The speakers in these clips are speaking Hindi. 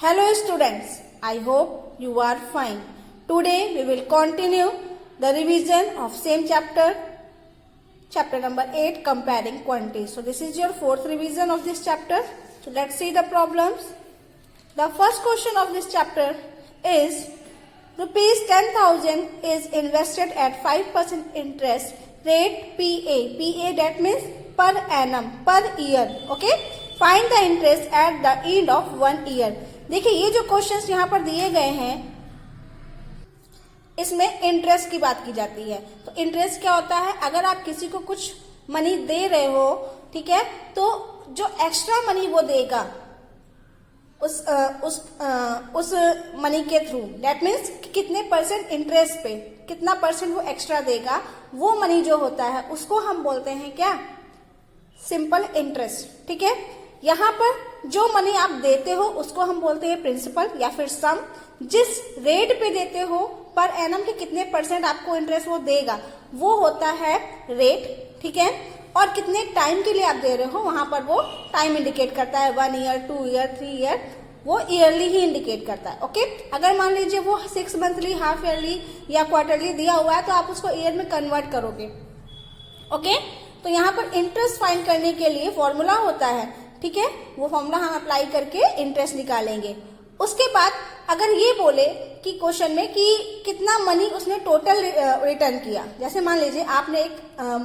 Hello students, I hope you are fine. Today we will continue the revision of same chapter, chapter number 8, comparing quantities. So this is your fourth revision of this chapter. So let's see the problems. The first question of this chapter is rupees 10,000 is invested at 5% interest rate PA. PA that means per annum, per year. Okay? Find the interest at the end of 1 year. देखिए ये जो क्वेश्चंस यहाँ पर दिए गए हैं इसमें इंटरेस्ट की बात की जाती है। तो इंटरेस्ट क्या होता है? अगर आप किसी को कुछ मनी दे रहे हो, ठीक है, तो जो एक्स्ट्रा मनी वो देगा उस मनी के थ्रू, दैट मीन्स कितने परसेंट इंटरेस्ट पे कितना परसेंट वो एक्स्ट्रा देगा, वो मनी जो होता है उसको हम बोलते हैं क्या? Simple interest. ठीक है, यहाँ पर जो मनी आप देते हो उसको हम बोलते हैं प्रिंसिपल या फिर सम। जिस रेट पे देते हो पर एनम के कितने परसेंट आपको इंटरेस्ट वो देगा वो होता है रेट। ठीक है, और कितने टाइम के लिए आप दे रहे हो वहां पर वो टाइम इंडिकेट करता है, 1 ईयर, 2 ईयर, 3 ईयर, वो ईयरली ही इंडिकेट करता है। ओके, अगर मान लीजिए वो 6 मंथली, हाफ ईयरली या क्वार्टरली दिया हुआ है तो आप उसको ईयर में कन्वर्ट करोगे। ओके, तो यहाँ पर इंटरेस्ट फाइंड करने के लिए फॉर्मूला होता है। ठीक है, वो फॉर्मूला हम अप्लाई करके इंटरेस्ट निकालेंगे। उसके बाद अगर ये बोले कि क्वेश्चन में कि कितना मनी उसने टोटल रिटर्न किया, जैसे मान लीजिए आपने एक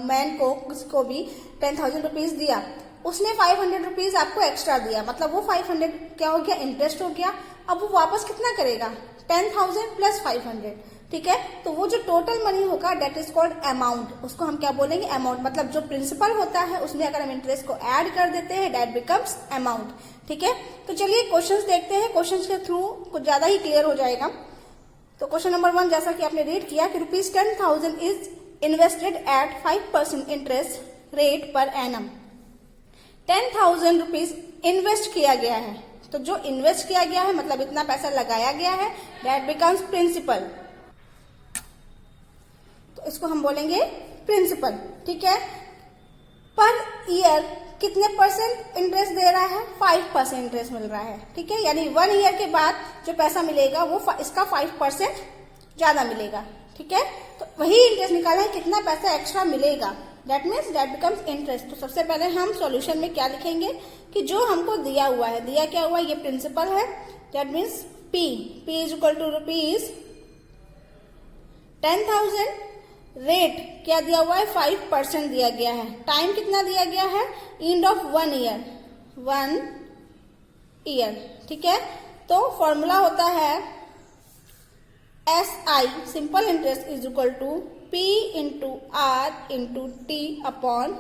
मैन को किसको भी 10,000 रुपीज दिया, उसने 500 रुपीज आपको एक्स्ट्रा दिया, मतलब वो 500 क्या हो गया? इंटरेस्ट हो गया। अब वो वापस कितना करेगा? 10,000 प्लस 500। ठीक है, तो वो जो टोटल मनी होगा दैट इज कॉल्ड अमाउंट। उसको हम क्या बोलेंगे? अमाउंट। मतलब जो प्रिंसिपल होता है उसमें अगर हम इंटरेस्ट को ऐड कर देते हैं दैट बिकम्स अमाउंट। ठीक है, तो चलिए क्वेश्चंस देखते हैं। क्वेश्चंस के थ्रू कुछ ज्यादा ही क्लियर हो जाएगा। तो क्वेश्चन नंबर 1 जैसा कि आपने रीड किया कि rupees 10,000 is invested at 5% interest rate per annum. 10,000 rupees invest किया गया है, तो जो इन्वेस्ट किया गया है मतलब इतना पैसा लगाया गया है, दैट बिकम्स प्रिंसिपल। तो इसको हम बोलेंगे प्रिंसिपल। ठीक है, पर ईयर कितने परसेंट इंटरेस्ट दे रहा है? 5% इंटरेस्ट मिल रहा है। ठीक है, यानी 1 ईयर के बाद जो पैसा मिलेगा वो इसका 5% ज्यादा मिलेगा। ठीक है, तो वही इंटरेस्ट निकाला है, कितना पैसा एक्स्ट्रा मिलेगा, that means that becomes interest. तो सबसे पहले हम सॉल्यूशन में क्या लिखेंगे कि जो हमको दिया हुआ है, दिया क्या हुआ है? ये प्रिंसिपल है, that means P is equal to rupees 10,000। Rate क्या दिया हुआ है? 5% दिया गया है। टाइम कितना दिया गया है? End of 1 year, 1 year. ठीक है, तो फॉर्मूला होता है SI simple interest is equal to P into R into T upon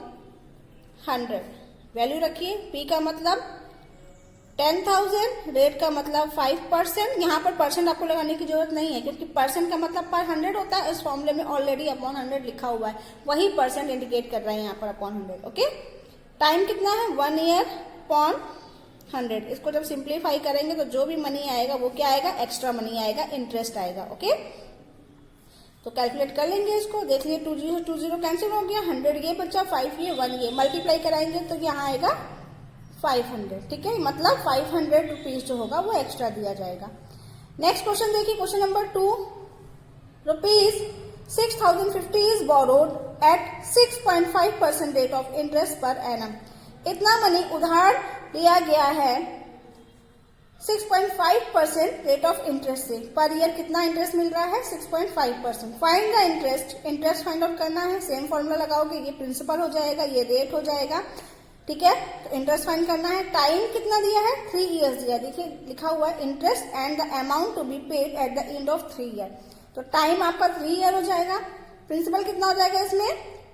100। Value रखिए, P का मतलब 10,000, रेट का मतलब 5%। यहाँ पर परसेंट आपको लगाने की जरूरत नहीं है क्योंकि परसेंट का मतलब पर 100 होता है। इस फॉर्मूले में ऑलरेडी अपॉन 100 लिखा हुआ है, वही परसेंट इंडिकेट कर रहे हैं यहाँ पर अपॉन 100। ओके, टाइम कितना है? 1 ईयर अपॉन 100। इसको जब सिंप्लीफाई करेंगे तो जो भी मनी आएगा वो क्या आएगा? एक्स्ट्रा मनी आएगा, इंटरेस्ट आएगा। ओके, तो कैलकुलेट कर लेंगे इसको। देख लिए 2 0 2 0 कैंसिल हो गया, 100 ये बचा, 5 ये, 1 ये, मल्टीप्लाई कराएंगे तो यहाँ आएगा 500। ठीक है, मतलब 500 रुपीज जो होगा वो एक्स्ट्रा दिया जाएगा। नेक्स्ट क्वेश्चन देखिए, question number 2, rupees 6,050 is borrowed at 6.5% rate of interest per annum. इतना मनी उधार लिया गया है 6.5% रेट ऑफ इंटरेस्ट से। पर ईयर कितना इंटरेस्ट मिल रहा है? 6.5%। Find the interest. Interest find out करना है, सेम फॉर्मूला लगाओगे, ये प्रिंसिपल हो जाएगा, ये रेट हो जाएगा। ठीक है, तो इंटरेस्ट फाइंड करना है। टाइम कितना दिया है? 3 इयर्स दिया। देखिए लिखा हुआ है interest and the amount to be paid at the end of 3 year. तो टाइम आपका 3 ईयर हो जाएगा। प्रिंसिपल कितना हो जाएगा इसमें?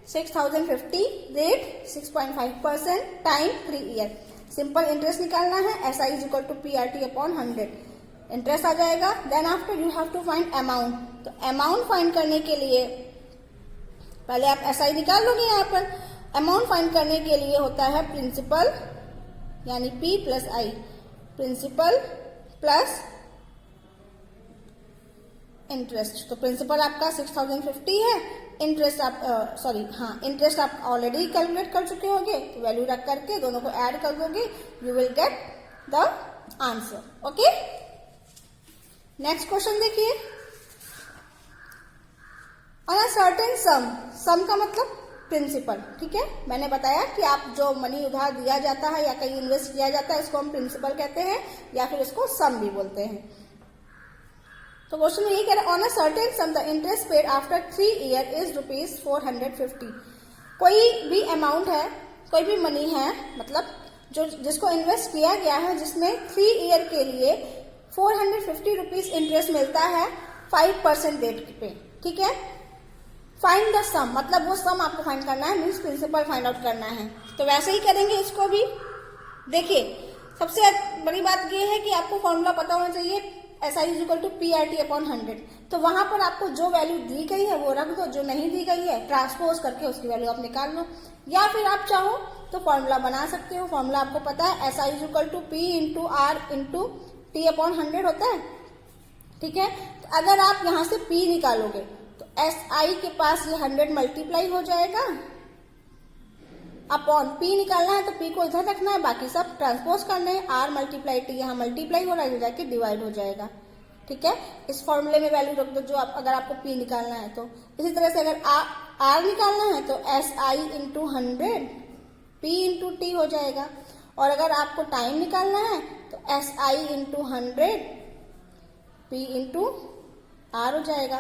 6,050, rate 6.5%, time 3 year. Simple interest निकालना है, SI is equal to PRT upon 100। Interest आ जाएगा। Then after you have to find amount. तो अमाउंट फाइंड करने के लिए पहले आप SI निकाल लोगे। यहाँ पर अमाउंट फाइंड करने के लिए होता है प्रिंसिपल यानी P plus I, principal plus interest. तो प्रिंसिपल आपका 6,050 है, इंटरेस्ट आप इंटरेस्ट आप ऑलरेडी कैलकुलेट कर चुके होंगे, तो वैल्यू रख करके दोनों को ऐड कर दोगे, you will get the answer. Okay, next question देखिए। ऑन अ सर्टेन सम का मतलब प्रिंसिपल, ठीक है। मैंने बताया कि आप जो मनी उधार दिया जाता है या कहीं इन्वेस्ट किया जाता है इसको हम प्रिंसिपल कहते हैं या फिर इसको सम भी बोलते हैं। तो क्वेश्चन में ये कह रहा है on a certain some the interest paid after 3 year is ₹450। कोई भी अमाउंट है, कोई भी मनी है, मतलब जो जिसको इन्वेस्ट किया गया है जिसमें 3 ईयर के लिए ₹450 इंटरेस्ट मिलता है 5% रेट पे, ठीक है। फाइंड द सम, मतलब वो सम आपको फाइंड करना है, मीन्स प्रिंसिपल फाइंड आउट करना है। तो वैसे ही करेंगे इसको भी। देखिए, सबसे बड़ी बात ये है कि आपको फॉर्मूला पता होना चाहिए SI = PRT/100। तो वहां पर आपको जो वैल्यू दी गई है वो रख दो, जो नहीं दी गई है ट्रांसपोज करके उसकी वैल्यू आप निकाल लो, या फिर आप चाहो तो फॉर्मूला बना सकते हो। फॉर्मूला आपको पता है SI = P × R × T/100 होता है, ठीक है। तो अगर आप यहां से P निकालोगे तो SI के पास ये 100 मल्टीप्लाई हो जाएगा, अपॉन P निकालना है तो P को इधर रखना है, बाकी सब ट्रांसपोज करना है। R × T यहाँ मल्टीप्लाई हो रहा है, जाके डिवाइड हो जाएगा, ठीक है। इस फॉर्मूले में वैल्यू रख दो जो अगर आपको P निकालना है तो। इसी तरह से अगर R निकालना है तो SI × 100 P × T हो जाएगा, और अगर आपको टाइम निकालना है तो SI × 100 P × R हो जाएगा,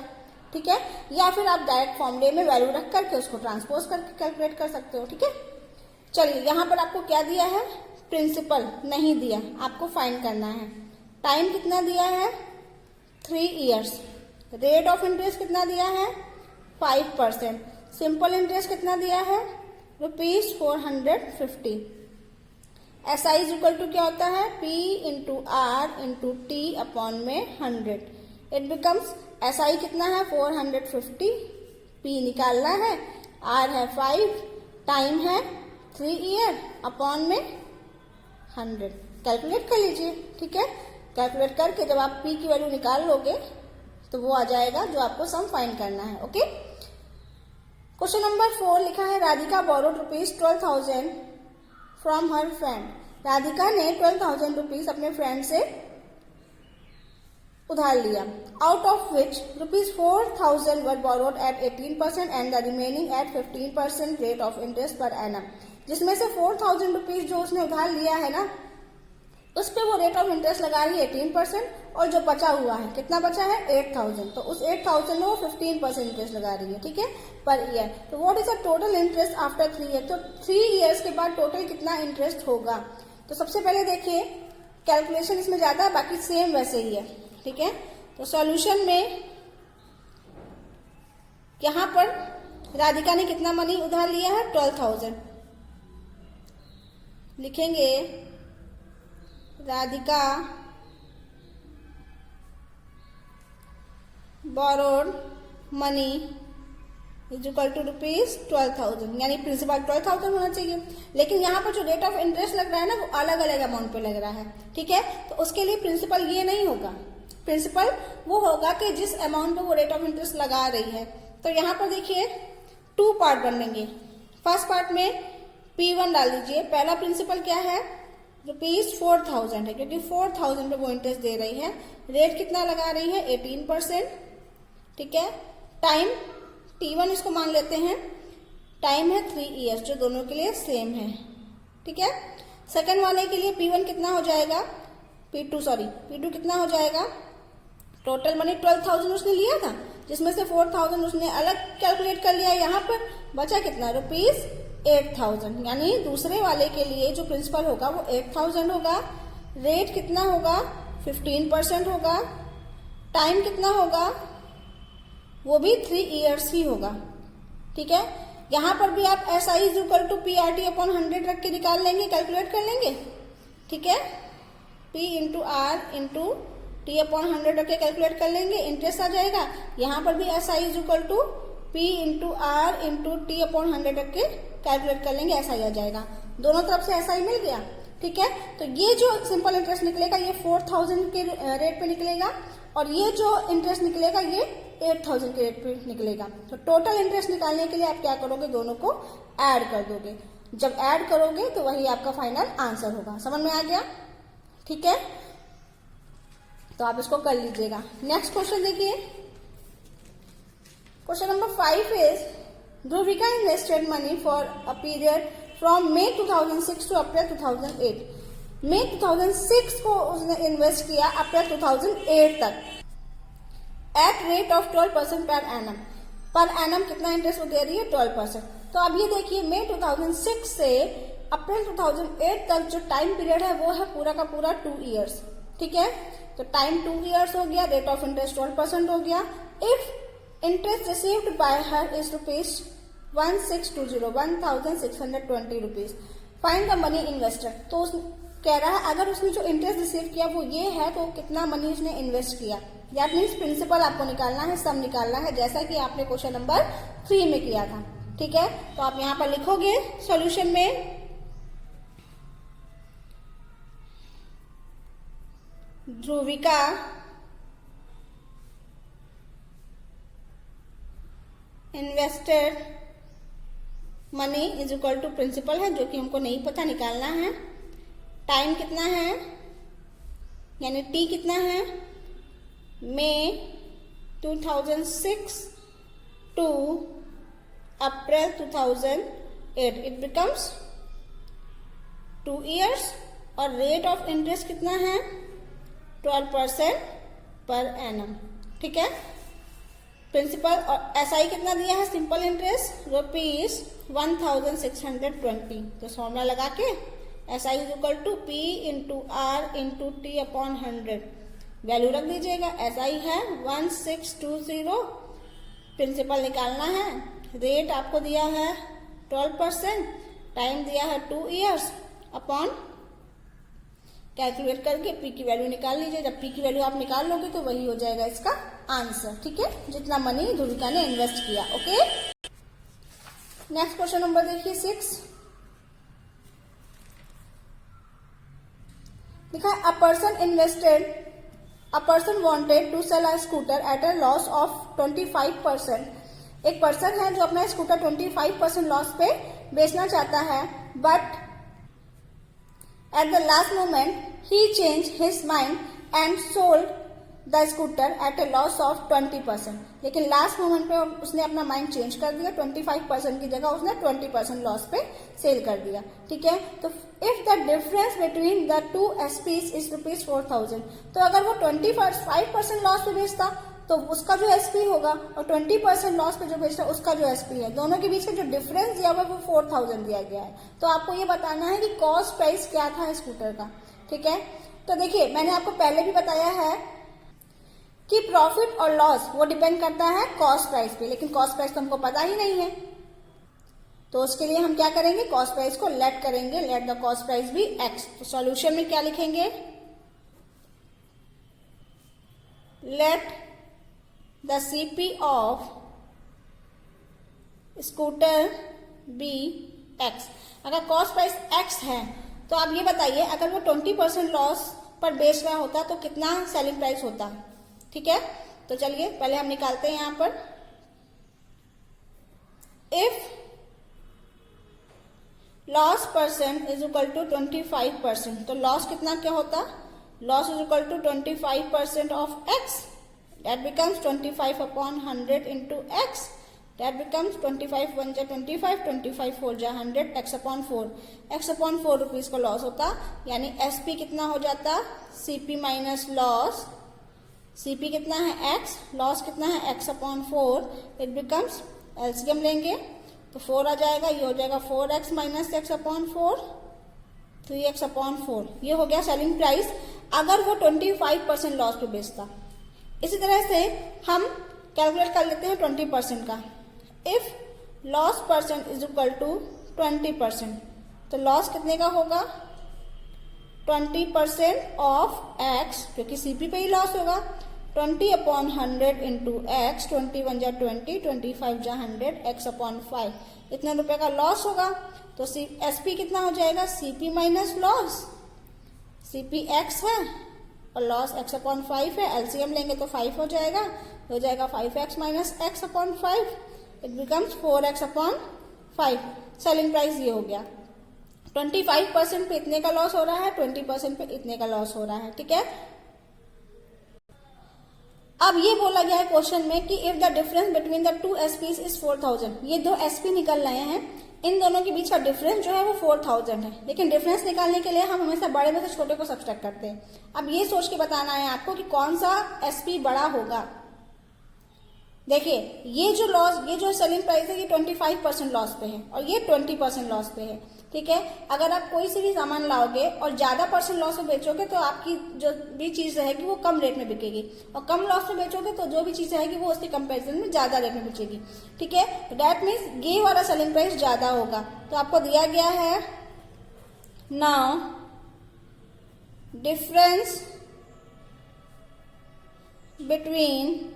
ठीक है। या फिर आप डायरेक्ट फॉर्मूले में वैल्यू रख करके उसको ट्रांसपोज करके कैलकुलेट कर सकते हो, ठीक है। चलिए, यहाँ पर आपको क्या दिया है, प्रिंसिपल नहीं दिया, आपको फाइंड करना है। टाइम कितना दिया है 3 ईयर्स, रेट ऑफ इंटरेस्ट कितना दिया है 5%, सिंपल इंटरेस्ट कितना दिया है ₹450। SI = क्या होता है P × R × T/100। It becomes SI कितना है 450, P निकालना है, R है 5, टाइम है 3 ईयर, अपॉन में 100। कैलकुलेट कर लीजिए, ठीक है। कैलकुलेट करके जब आप P की वैल्यू निकाल लोगे तो वो आ जाएगा जो आपको सम फाइंड करना है। ओके, क्वेश्चन नंबर 4 लिखा है Radhika borrowed ₹12,000 from her friend. Radhika ने 12,000 रुपीज अपने फ्रेंड से उधार लिया, out of which ₹4,000 were borrowed at 18% and the remaining at 15% rate of interest per annum. जिसमें से 4,000 रुपीज जो उसने उधार लिया है ना, उस पे वो रेट ऑफ इंटरेस्ट लगा रही है 18%, और जो बचा हुआ है, कितना बचा है 8,000, तो उस 8,000 में वो 15% इंटरेस्ट लगा रही है, ठीक है, पर ईयर। तो what is the total interest after 3 year, तो 3 ईयर्स के बाद टोटल कितना इंटरेस्ट होगा। तो सबसे पहले देखिए, कैलकुलेशन इसमें ज्यादा है, बाकी सेम वैसे ही है, ठीक है। तो सॉल्यूशन में यहां पर राधिका ने कितना मनी उधार लिया है 12,000, लिखेंगे Radhika borrowed money is equal to ₹12,000, यानी प्रिंसिपल 12,000 होना चाहिए, लेकिन यहाँ पर जो रेट ऑफ इंटरेस्ट लग रहा है ना वो अलग अलग अमाउंट पे लग रहा है, ठीक है। तो उसके लिए प्रिंसिपल ये नहीं होगा, प्रिंसिपल वो होगा कि जिस अमाउंट पे वो रेट ऑफ इंटरेस्ट लगा रही है। तो यहाँ पर देखिए 2 पार्ट बनेंगे। फर्स्ट पार्ट में P1 डाल दीजिए। पहला प्रिंसिपल क्या है ₹4,000 है, क्योंकि 4,000 पे वो इंटरेस्ट दे रही है। रेट कितना लगा रही है 18%, ठीक है। टाइम T1 इसको मान लेते हैं, टाइम है 3 ईयर्स, जो दोनों के लिए सेम है, ठीक है। सेकंड वाले के लिए P1 कितना हो जाएगा, P2 कितना हो जाएगा। टोटल मनी 12,000 उसने लिया था, जिसमें से 4,000 उसने अलग कैलकुलेट कर लिया। यहाँ पर बचा कितना ₹8,000, यानी दूसरे वाले के लिए जो प्रिंसिपल होगा वो 8,000 होगा। रेट कितना होगा 15% होगा। टाइम कितना होगा, वो भी 3 ईयर्स ही होगा, ठीक है। यहाँ पर भी आप SI = PRT/100 रख के निकाल लेंगे, कैलकुलेट कर लेंगे, ठीक है। P × R × T/100 रख के कैलकुलेट कर लेंगे, इंटरेस्ट आ जाएगा। यहाँ पर भी SI = P × R × T/100 रख के कैलकुलेट कर लेंगे, SI आ जाएगा। दोनों तरफ से SI मिल गया, ठीक है। तो ये जो सिंपल इंटरेस्ट निकलेगा ये 4,000 के रेट पे निकलेगा, और ये जो इंटरेस्ट निकलेगा ये 8,000 के रेट पे निकलेगा। तो टोटल इंटरेस्ट निकालने के लिए आप क्या करोगे, दोनों को ऐड कर दोगे। जब ऐड करोगे तो वही आपका फाइनल आंसर होगा। समझ में आ गया, ठीक है। तो आप इसको कर लीजिएगा। नेक्स्ट क्वेश्चन देखिए, question number 5 is Dhruvika invested money for a period from May 2006 to April 2008। May 2006 को उसने इन्वेस्ट किया अप्रैल 2008 तक at rate of 12% per annum. Per annum कितना इंटरेस्ट वो दे रही है? 12%। तो अब ये देखिए, May 2006 से अप्रैल 2008 तक जो टाइम पीरियड है वो है पूरा का पूरा 2 ईयर्स। ठीक है, तो टाइम 2 ईयर्स हो गया, रेट ऑफ इंटरेस्ट 12% हो गया। If interest received by her is rupees 1620 rupees, find the money invested. तो उस कह रहा है अगर उसने जो इंटरेस्ट रिसीव किया वो ये है तो कितना मनी उसने इन्वेस्ट किया। दैट मीन्स प्रिंसिपल आपको निकालना है, सम निकालना है, जैसा कि आपने क्वेश्चन नंबर 3 में किया था। ठीक है, तो आप यहां पर लिखोगे सॉल्यूशन में Dhruvika invested money is equal to principal है जो कि हमको नहीं पता, निकालना है। टाइम कितना है यानी टी कितना है, May 2006 to April 2008, it becomes 2 years. और रेट ऑफ इंटरेस्ट कितना है? 12% पर एनम। ठीक है, प्रिंसिपल और एसआई कितना दिया है? Simple interest rupees 1620। तो फॉर्मूला लगा के SI is equal to P into R into T upon 100, value रख दीजिएगा। एसआई है 1620, प्रिंसिपल निकालना है, रेट आपको दिया है 12%, टाइम दिया है 2 ईयर्स, अपॉन कैलकुलेट करके पी की वैल्यू निकाल लीजिए। जब पी की वैल्यू आप निकाल लोगे तो वही हो जाएगा इसका आंसर। ठीक है, जितना मनी ध्रुविका ने इन्वेस्ट किया। ओके, नेक्स्ट क्वेश्चन नंबर देखिए 6, लिखा है a person wanted to sell a scooter at a loss of 25%। एक पर्सन है जो अपना स्कूटर 25% लॉस पे बेचना चाहता है, but at the last moment he changed his mind and sold the scooter at a loss of 20%। लेकिन लास्ट मोमेंट पे उसने अपना माइंड चेंज कर दिया, 25% की जगह उसने 20% लॉस पे सेल कर दिया। ठीक है, तो if the difference between the 2 SPs is rupees 4000, तो अगर वो 25% लॉस पे बेचता तो उसका जो एसपी होगा और 20% लॉस पे जो बेचता है उसका जो एसपी है, दोनों के बीच में जो डिफरेंस दिया हुआ है वो 4000 दिया गया है। तो आपको ये बताना है कि कॉस्ट प्राइस क्या था स्कूटर का। ठीक है, तो देखिए मैंने आपको पहले भी बताया है कि प्रॉफिट और लॉस वो डिपेंड करता है कॉस्ट प्राइस पे, लेकिन कॉस्ट प्राइस तो हमको पता ही नहीं है। तो उसके लिए हम क्या करेंगे, कॉस्ट प्राइस को लेट करेंगे, let the cost price be X. तो सॉल्यूशन में क्या लिखेंगे, let the CP of scooter be X. अगर कॉस्ट प्राइस एक्स है तो आप ये बताइए अगर वो 20% लॉस पर बेच रहा होता तो कितना सेलिंग प्राइस होता। ठीक है, तो चलिए पहले हम निकालते हैं यहां पर, if loss percent is equal to 25%, तो लॉस कितना क्या होता, loss is equal to 25% of X, that becomes 25 upon 100 into X, that becomes 25 1 जा 25, 25 4 जा 100, x upon 4, x upon 4 rupees का लॉस होता, यानी एसपी कितना हो जाता, सीपी माइनस लॉस, सीपी कितना है x, लॉस कितना है x upon 4, it becomes LCM लेंगे तो 4 आ जाएगा, ये हो जाएगा 4x minus x upon 4, 3x upon 4, ये हो गया सेलिंग प्राइस अगर वो 25% लॉस पे बेचता। इसी तरह से हम कैलकुलेट कर लेते हैं 20% का। If loss percent is equal to 20%, तो लॉस कितने का होगा, 20% ऑफ एक्स, क्योंकि सीपी पे ही लॉस होगा, 20 अपॉन 100 इंटू एक्स, 21 जा 20, 25 जा 100, एक्स अपॉन 5, इतने रुपए का लॉस होगा। तो एसपी कितना हो जाएगा, CP minus loss, CP x है और लॉस एक्स अपॉन 5 है, एलसीएम लेंगे तो 5 हो जाएगा 5x minus x upon 5, it becomes 4x upon 5। Selling price ये हो गया। 25% पे इतने का लॉस हो रहा है, 20% पे इतने का लॉस हो रहा है। ठीक है, अब ये बोला गया है क्वेश्चन में कि if the difference between the two SPs is 4000, ये दो एसपी निकल रहे हैं, इन दोनों के बीच का डिफरेंस जो है वो 4000 है, लेकिन डिफरेंस निकालने के लिए हम हमेशा बड़े में से छोटे को सब्ट्रैक्ट करते हैं। अब ये सोच के बताना है आपको कि कौन सा एसपी बड़ा होगा। देखिए ये जो सेलिंग प्राइस है ये 25% लॉस पे है और ये 20% लॉस पे है, ठीक है। अगर आप कोई सी भी सामान लाओगे और ज्यादा परसेंट लॉस में बेचोगे तो आपकी जो भी चीज रहेगी वो कम रेट में बिकेगी, और कम लॉस में बेचोगे तो जो भी चीज रहेगी वो उसके कंपैरिजन में ज्यादा रेट में बेचेगी, ठीक है। दैट मीन्स ये वाला सेलिंग प्राइस ज्यादा होगा। तो आपको दिया गया है now difference between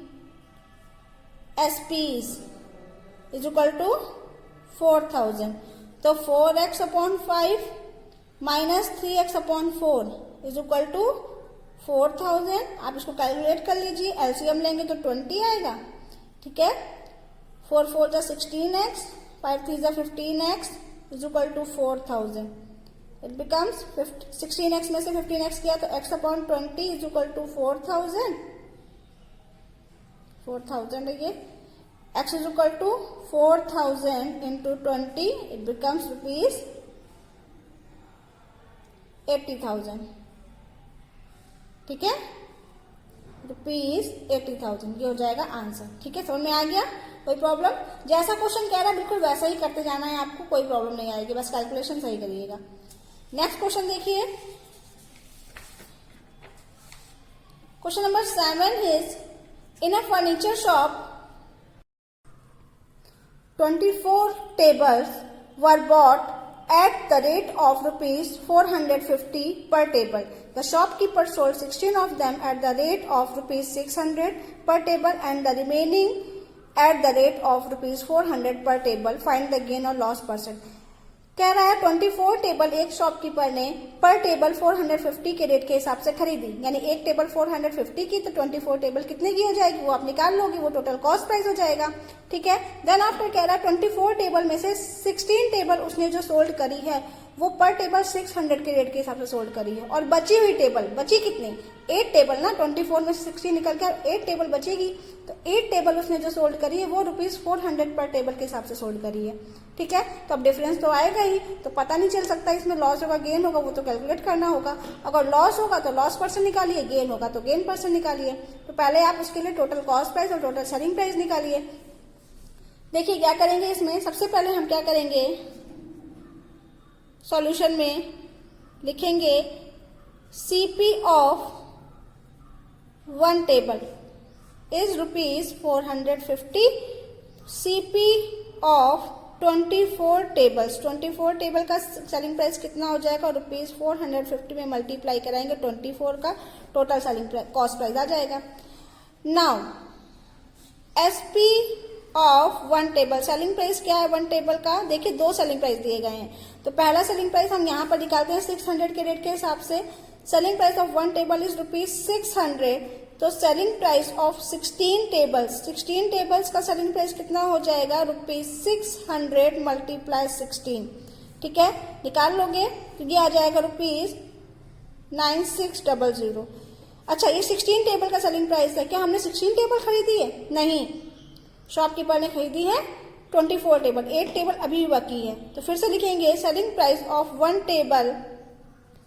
SPs is equal to 4000, तो 4x upon 5 minus 3x upon 4 is equal to 4000। आप इसको कैलकुलेट कर लीजिए, एलसीएम लेंगे तो 20 आएगा, ठीक है। 4 4 जा 16x, 5 3 जा 15x is equal to 4000। It becomes 16x में से 15x किया तो x upon 20 is equal to 4000 है ये। x is equal to 4000 into 20, it becomes rupees 80,000, ठीक है, rupees 80,000 ये हो जाएगा आंसर, ठीक है। समझ में आ गया? कोई प्रॉब्लम? जैसा क्वेश्चन कह रहा है बिल्कुल वैसा ही करते जाना है आपको, कोई प्रॉब्लम नहीं आएगी, बस कैलकुलेशन सही करिएगा। नेक्स्ट क्वेश्चन देखिए, question number 7 is in a furniture shop 24 tables were bought at the rate of rupees 450 per table. The shopkeeper sold 16 of them at the rate of rupees 600 per table and the remaining at the rate of rupees 400 per table. Find the gain or loss percent. कह रहा है 24 टेबल एक शॉपकीपर ने पर टेबल 450 के रेट के हिसाब से खरीदी, यानी एक टेबल 450 की तो 24 टेबल कितने की हो जाएगी वो आप निकाल लोगे, वो टोटल कॉस्ट प्राइस हो जाएगा, ठीक है। देन आफ्टर कह रहा है 24 टेबल में से 16 टेबल उसने जो सोल्ड करी है वो पर टेबल 600 के रेट के हिसाब से सोल्ड करी है, और बची हुई टेबल बची कितनी, 8 टेबल ना, 24 में से 16 निकल कर 8 टेबल बचेगी, तो 8 टेबल उसने जो सोल्ड करी है वो रुपीज 400 पर टेबल के हिसाब से सोल्ड करी है, ठीक है। तो अब डिफरेंस तो आएगा ही, तो पता नहीं चल सकता इसमें लॉस होगा गेन होगा, वो तो कैलकुलेट करना होगा। अगर लॉस होगा तो लॉस परसेंट निकालिए, गेन होगा तो गेन परसेंट निकालिए। तो पहले आप उसके लिए टोटल कॉस्ट प्राइस और टोटल सेलिंग प्राइस निकालिए। देखिए क्या करेंगे इसमें, सबसे पहले हम क्या करेंगे, सॉल्यूशन में लिखेंगे CP of 1 table is rupees 450, CP of 24 tables, 24 table का सेलिंग प्राइस कितना हो जाएगा, रुपीज 450 में मल्टीप्लाई कराएंगे 24 का टोटल सेलिंग कॉस्ट प्राइस आ जाएगा। Now SP of 1 table, selling price क्या है 1 टेबल का, देखिए 2 सेलिंग प्राइस दिए गए हैं, तो पहला सेलिंग प्राइस हम यहाँ पर निकालते हैं 600 के रेट के हिसाब से। Selling price of 1 table is rupees 600, तो सेलिंग प्राइस ऑफ 16 टेबल्स का सेलिंग प्राइस कितना हो जाएगा, रुपीज 600 मल्टीप्लाई 16, ठीक है, निकाल लोगे तो ये आ जाएगा रुपीज 9600। अच्छा ये 16 टेबल का सेलिंग प्राइस है, क्या हमने 16 टेबल खरीदी है, नहीं, शॉपकीपर ने खरीदी है 24 टेबल, 8 टेबल अभी भी बाकी है, तो फिर से लिखेंगे selling price of 1 table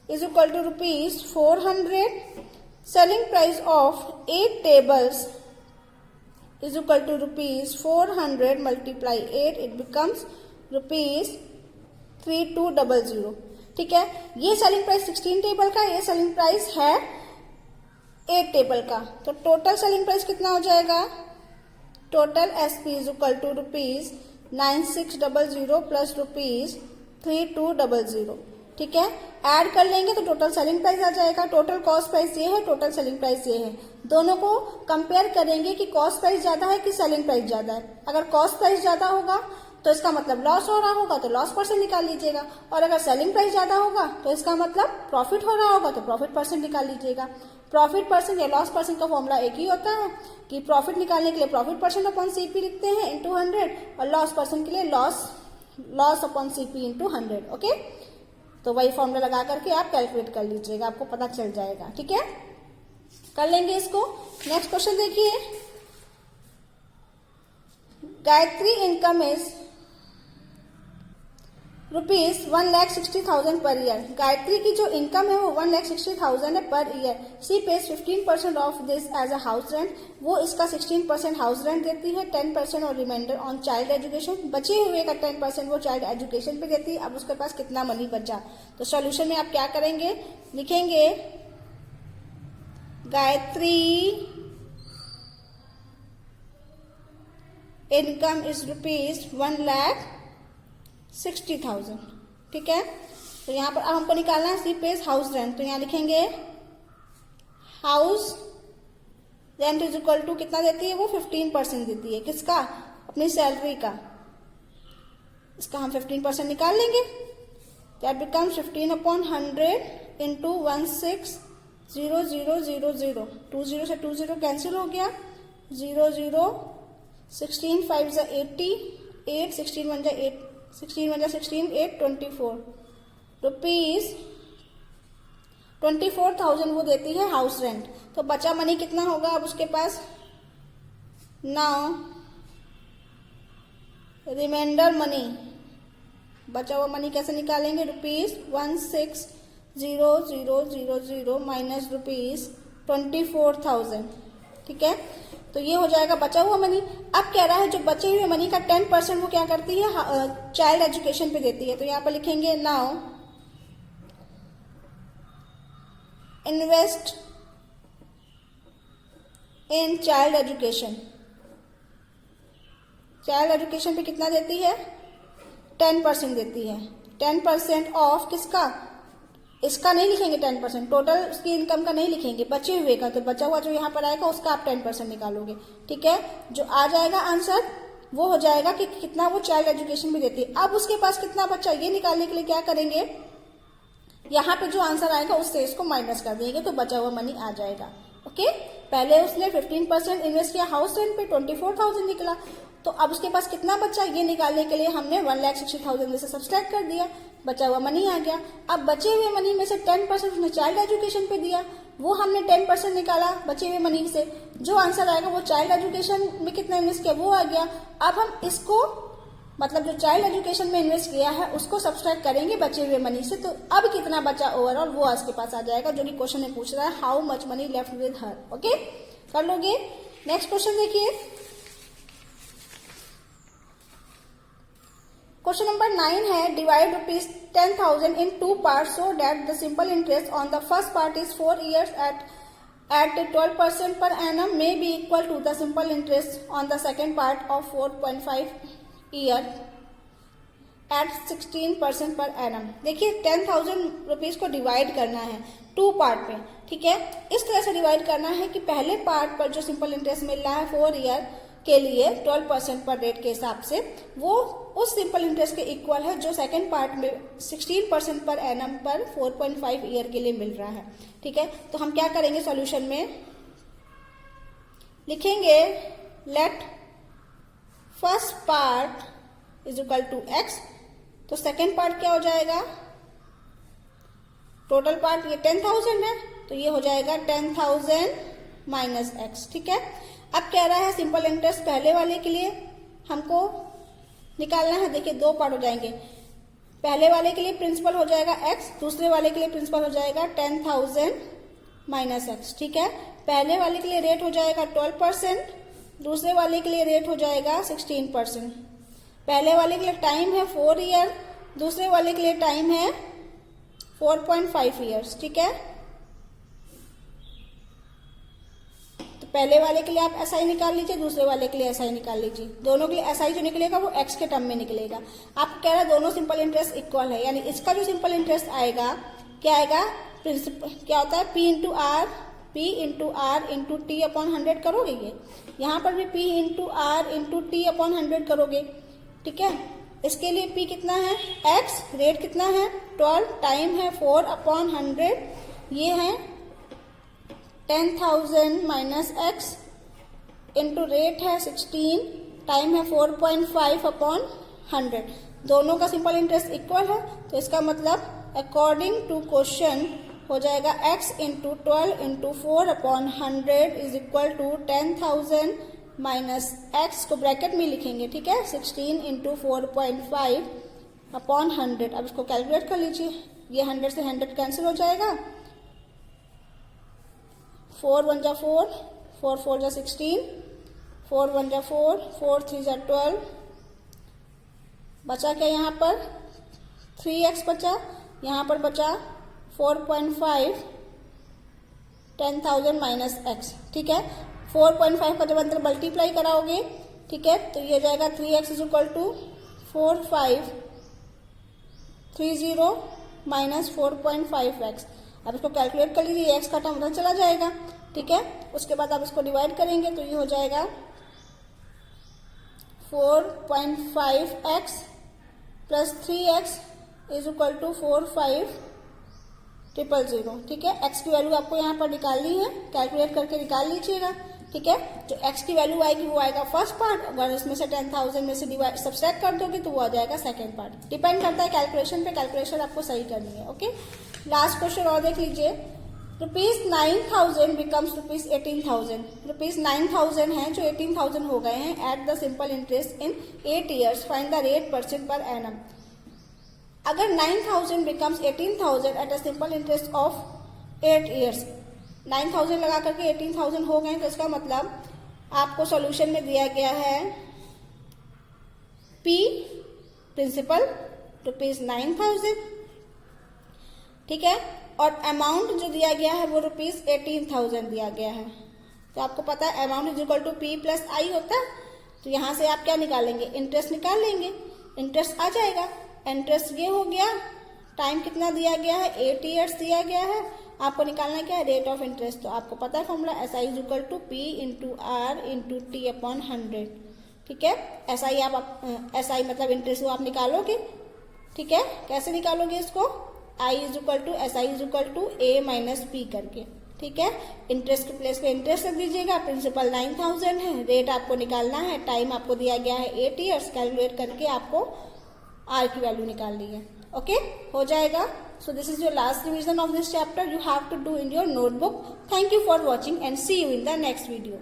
is equal to rupees 400, selling price of 8 tables is equal to rupees 400 multiply 8, it becomes rupees 3200, ठीक है। ये सेलिंग प्राइस 16 टेबल का, ये सेलिंग प्राइस है 8 टेबल का, तो टोटल सेलिंग प्राइस कितना हो जाएगा, total SP is equal to rupees 9600 plus rupees 3200, ठीक है। ऐड कर लेंगे तो टोटल सेलिंग प्राइस आ जाएगा, टोटल कॉस्ट प्राइस ये है, टोटल सेलिंग प्राइस ये है, दोनों को कंपेयर करेंगे कि कॉस्ट प्राइस ज्यादा है कि सेलिंग प्राइस ज्यादा है। अगर कॉस्ट प्राइस ज्यादा होगा तो इसका मतलब लॉस हो रहा होगा तो लॉस परसेंट निकाल लीजिएगा, और अगर सेलिंग प्राइस ज्यादा होगा तो इसका मतलब प्रॉफिट हो रहा होगा तो प्रॉफिट परसेंट निकाल लीजिएगा। प्रॉफिट परसेंट या लॉस परसेंट का फॉर्मूला एक ही होता है कि प्रॉफिट निकालने के लिए प्रॉफिट परसेंट अपॉन सीपी लिखते हैं इंटू 100, और लॉस परसेंट के लिए loss upon CP into 100, okay. तो वही फॉर्मूला लगा करके आप कैलकुलेट कर लीजिएगा, आपको पता चल जाएगा, ठीक है। कर लेंगे इसको। नेक्स्ट क्वेश्चन देखिए, Gayatri income is ₹1,60,000 per year. Gayatri की जो इनकम है वो 1,60,000 है per year. She pays 15% of this as a house rent. वो इसका 16% हाउस रेंट देती है, 10% और रिमाइंडर ऑन चाइल्ड एजुकेशन। बचे हुए का 10% वो चाइल्ड एजुकेशन पे देती है। अब उसके पास कितना मनी बचा, तो सॉल्यूशन में आप क्या करेंगे, लिखेंगे गायत्री इनकम इज ₹1,60,000। ठीक है, तो यहाँ पर अब हमको निकालना है सी पेज हाउस रेंट। तो यहाँ लिखेंगे house rent is equal to कितना देती है वो 15% देती है। किसका, अपनी सैलरी का। इसका हम 15% निकाल लेंगे। That becomes 15/100 into 160000। 20 से 20 कैंसिल हो गया, 00 16 5 जा 80, 8 16 1 जा 8, 16 1 जा 16, 8 24 रुपीज 24,000 वो देती है हाउस रेंट। तो बचा मनी कितना होगा अब उसके पास। नाउ रिमाइंडर मनी, बचा हुआ मनी कैसे निकालेंगे, ₹16,000 माइनस ₹24,000। ठीक है, तो ये हो जाएगा बचा हुआ मनी। अब कह रहा है जो बचे हुए मनी का 10% वो क्या करती है, चाइल्ड एजुकेशन पे देती है। तो यहाँ पर लिखेंगे now invest in child education. Child education पे कितना देती है, 10% देती है। 10% ऑफ किसका, इसका नहीं लिखेंगे 10%, टोटल उसकी इनकम का नहीं लिखेंगे, बचे हुए का। तो बचा हुआ जो यहाँ पर आएगा उसका आप 10% निकालोगे। ठीक है, जो आ जाएगा आंसर वो हो जाएगा कि कितना वो चाइल्ड एजुकेशन भी देती है। अब उसके पास कितना बचा ये निकालने के लिए क्या करेंगे, यहाँ पे जो आंसर आएगा उससे इसको माइनस कर देंगे तो बचा हुआ मनी आ जाएगा। ओके, पहले उसने 15% इन्वेस्ट किया हाउस रेंट पे, 24,000 निकला। तो अब उसके पास कितना बचा ये निकालने के लिए हमने 1,60,000 में से सब्सट्रैक्ट कर दिया, बचा हुआ मनी आ गया। अब बचे हुए मनी में से 10% उसने चाइल्ड एजुकेशन पे दिया, वो हमने 10% निकाला बचे हुए मनी से। जो आंसर आएगा वो चाइल्ड एजुकेशन में कितना इन्वेस्ट किया वो आ गया। अब हम इसको मतलब जो चाइल्ड एजुकेशन में इन्वेस्ट किया है उसको सब्सट्रैक्ट करेंगे बचे हुए मनी से। तो अब कितना बचा ओवरऑल वो आपके पास आ जाएगा, जो कि क्वेश्चन में पूछ रहा है how much money left with her. Okay, कर लोगे। नेक्स्ट क्वेश्चन देखिए, क्वेश्चन नंबर 9 है, divide ₹10,000 in 2 parts so that the simple interest on the first part is 4 years at 12% per annum may be equal to the simple interest on the second part of 4.5 year at 16% per annum। देखिए 10,000 रुपीज को डिवाइड करना है 2 पार्ट में। ठीक है, इस तरह से डिवाइड करना है कि पहले पार्ट पर जो सिंपल इंटरेस्ट मिल रहा है 4 ईयर के लिए 12% पर रेट के हिसाब से, वो उस सिंपल इंटरेस्ट के इक्वल है जो सेकंड पार्ट में 16% पर एनम पर 4.5 ईयर के लिए मिल रहा है। ठीक है, तो हम क्या करेंगे सॉल्यूशन में, लिखेंगे let first part is equal to x। तो सेकंड पार्ट क्या हो जाएगा, टोटल पार्ट ये 10,000 है तो ये हो जाएगा 10,000 माइनस x। ठीक है, अब कह रहा है सिंपल इंटरेस्ट पहले वाले के लिए हमको निकालना है। देखिए 2 पार्ट हो जाएंगे, पहले वाले के लिए प्रिंसिपल हो जाएगा x, दूसरे वाले के लिए प्रिंसिपल हो जाएगा 10,000 माइनस x। ठीक है, पहले वाले के लिए रेट हो जाएगा 12%, दूसरे वाले के लिए रेट हो जाएगा 16%। पहले वाले के लिए टाइम है 4 ईयर, दूसरे वाले के लिए टाइम है 4.5 ईयर्स। ठीक है, तो पहले वाले के लिए आप SI निकाल लीजिए, दूसरे वाले के लिए SI निकाल लीजिए। दोनों के लिए SI जो निकलेगा वो x के टर्म में निकलेगा। आप कह रहा है दोनों सिंपल इंटरेस्ट इक्वल है, यानी इसका जो सिंपल इंटरेस्ट आएगा क्या आएगा, क्या होता है P into R into T upon 100 करोगे, ये यहाँ पर भी P into R into T upon 100 करोगे। ठीक है, इसके लिए P कितना है x, रेट कितना है 12, टाइम है 4 अपॉन 100, ये है 10,000 माइनस x इंटू रेट है 16, टाइम है 4.5 अपॉन 100। दोनों का सिंपल इंटरेस्ट इक्वल है, तो इसका मतलब अकॉर्डिंग टू क्वेश्चन हो जाएगा x into 12 into 4 upon 100 is equal to 10,000 minus x को ब्रैकेट में लिखेंगे, ठीक है, 16 इंटू 4.5 अपॉन 100। अब इसको कैलकुलेट कर लीजिए, ये 100 से 100 कैंसिल हो जाएगा, 4 1 जा 4, 4 4 जा 16, 4 1 जा 4, 4 3 जा 12, बचा क्या यहाँ पर 3x बचा, यहाँ पर बचा 4.5, 10,000 माइनस x, ठीक है। 4.5 का जब अंदर मल्टीप्लाई कराओगे, ठीक है, तो ये जाएगा 3x is equal to 4530 minus 4.5x। अब इसको कैलकुलेट कर लीजिए, x का टर्म उधर चला जाएगा, ठीक है। उसके बाद आप इसको डिवाइड करेंगे तो ये हो जाएगा 4.5x plus 3x is equal to 4500, ठीक है। x की वैल्यू आपको यहाँ पर निकालनी है, कैलकुलेट करके निकाल लीजिएगा, ठीक है। जो x की वैल्यू आएगी वो आएगा फर्स्ट पार्ट, अगर इसमें से 10,000 में से डिवाइड सब्सट्रैक्ट कर दोगे तो वो आ जाएगा सेकंड पार्ट। डिपेंड करता है कैलकुलेशन पे, कैलकुलेशन आपको सही करनी है, ओके। लास्ट क्वेश्चन और देख लीजिए, ₹9,000 बिकम्स ₹18,000। ₹9,000 है जो 18,000 हो गए हैं at the simple interest in 8 years, find the rate % per annum. अगर 9,000 becomes 18,000 at a simple interest of 8 years, 9,000 लगा करके 18,000 हो गए, तो इसका मतलब आपको सॉल्यूशन में दिया गया है P प्रिंसिपल ₹9,000, ठीक है, और अमाउंट जो दिया गया है वो ₹18,000 दिया गया है। तो आपको पता है amount is equal to P plus I होता है, तो यहां से आप क्या निकालेंगे, इंटरेस्ट निकाल लेंगे, इंटरेस्ट आ जाएगा। इंटरेस्ट ये हो गया, टाइम कितना दिया गया है 8 years दिया गया है, आपको निकालना क्या है रेट ऑफ इंटरेस्ट। तो आपको पता है formula SI is equal to P into R into T upon 100, ठीक है। SI SI मतलब इंटरेस्ट वो आप निकालोगे, ठीक है। कैसे निकालोगे इसको, I is equal to SI is equal to A minus P करके, ठीक है। इंटरेस्ट के प्लेस पे इंटरेस्ट रख दीजिएगा, प्रिंसिपल 9,000 है, रेट आपको निकालना है, टाइम आपको दिया गया है 8 years, कैलकुलेट करके आपको R की वैल्यू निकालनी है, ओके, हो जाएगा। So this is your last revision of this chapter. You have to do in your notebook. Thank you for watching and see you in the next video.